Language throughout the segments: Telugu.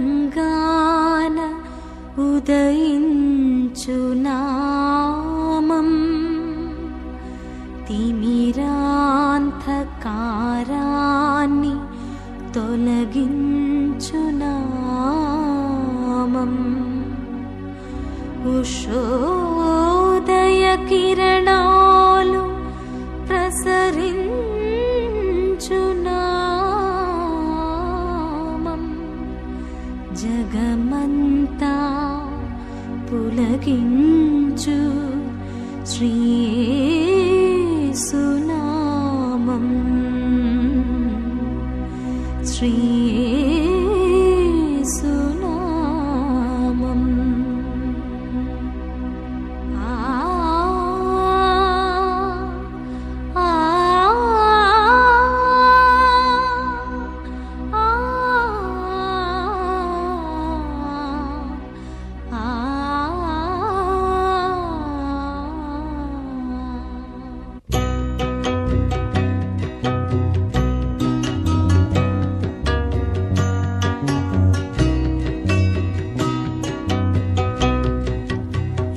హృదయాంతరంగాన ఉదయించు నామం తిమిరాంధకారాన్ని తొలగించు నామం ఉషోదయ కిరణాలు ప్రసరించు నామం జగమంతా పులకించు శ్రీ యేసు నామం శ్రీ యేసు నామం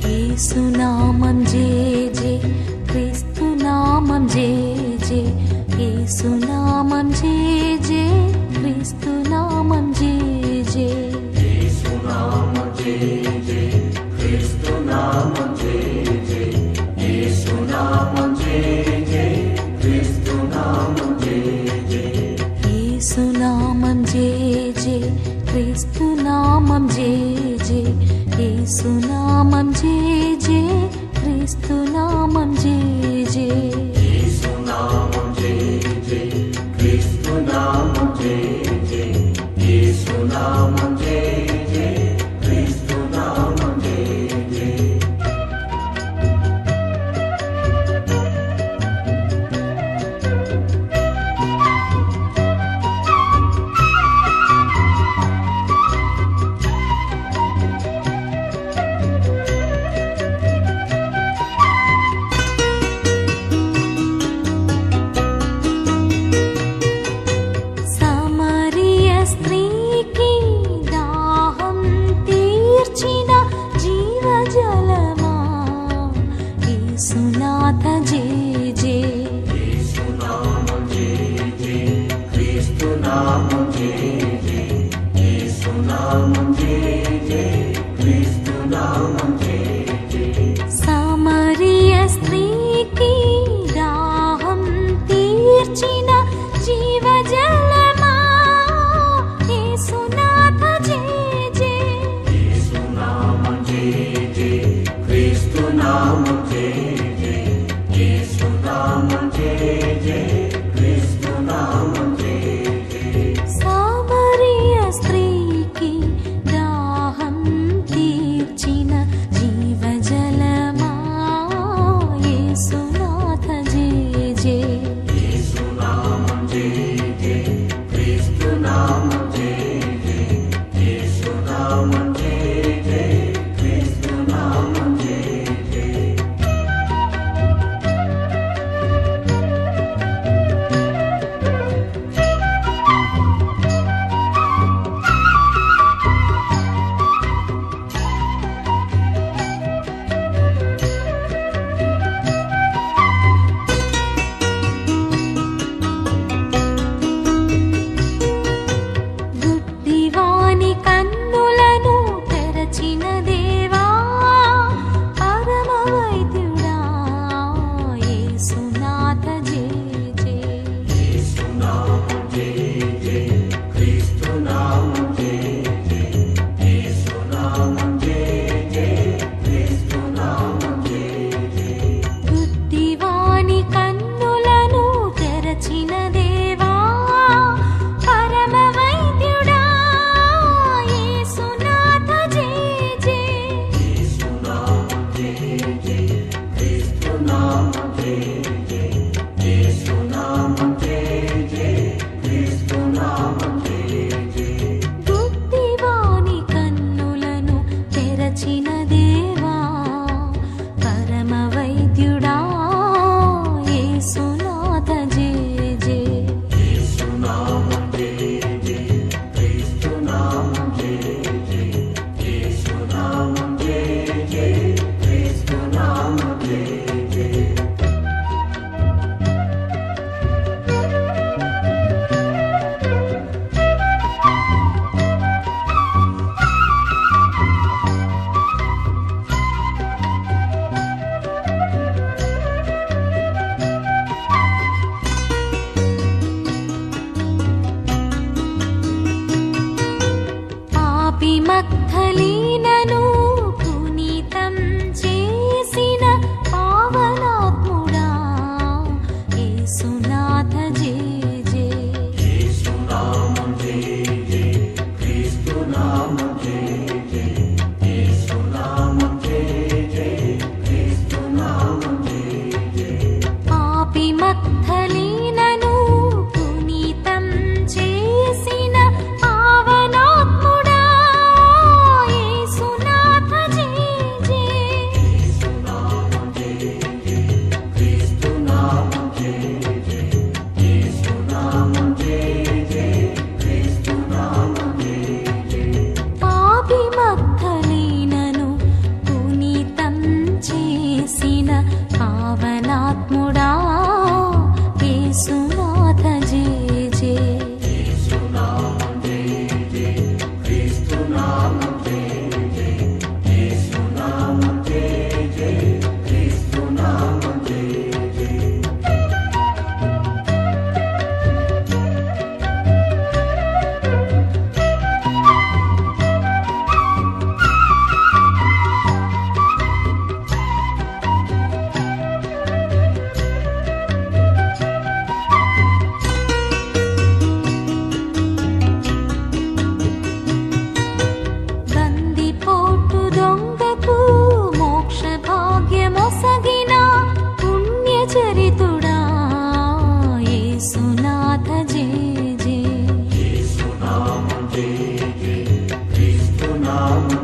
యేసునామం జయ జయ క్రీస్తునామం జయ జయ యేసునామం జయ జయ క్రీస్తునామం జయ జయ యేసునామం జయ జయ క్రీస్తునామం జయ జయ యేసునామం జయ జయ క్రీస్తునామం జయ జయ యేసునామం జయ జయ క్రీస్తునామం జయ జయ యేసునామం జయ జయ క్రీస్తునామం జయ జయ యేసునామం జయ జయ క్రీస్తునామం జయ జయ యేసునామం జయ జయ క్రీస్తునామం జయ జయ సమరయ స్త్రీకి దాహం తీర్చిన జీవజలమా యేసునాథ జయ జయ యేసునామం జయ జయ క్రీస్తునామం జయ జయ యేసునామం జయ జయ క్రీస్తునామం జయ జయ సమరయ స్త్రీకి దాహం తీర్చిన జీవజలమా యేసునాథ జయ జయ యేసునామం జయ జయ క్రీస్తునామం జయ జయ యేసునామం జయ జయ క్రీస్తునామం జయ జయ సమరయ స్త్రీకి దాహం మగ్ధలీనను పునీతం చేసిన పావనాత్ముడా యేసునాథ జయ జయ. యేసునామం జయ జయ, క్రీస్తునామం జయ జయ, యేసునామం జయ జయ, క్రీస్తునామం జయ జయ. పాపి మగ్ధలీనను పునీతం చేసిన పావనాత్ముడా యేసునాథ జయ జయ. యేసునామం జయ జయ, క్రీస్తునామం జయ జయ, యేసునామం జయ జయ, క్రీస్తునామం జయ జయ. పాపి మగ్ధలీనను పునీతం చేసిన పావనాత్ముడా యేసునాథ జయ జయ. యేసునామం జయ జయ, క్రీస్తునామం జయ జయ, యేసునామం జయ జయ, క్రీస్తునామం జయ జయ. బందిపోటు దొంగకు మోక్ష భాగ్యమొసగిన పుణ్యచరితుడా యేసునాథ జయ జయ. యేసునామం జయ జయ, క్రీస్తునామం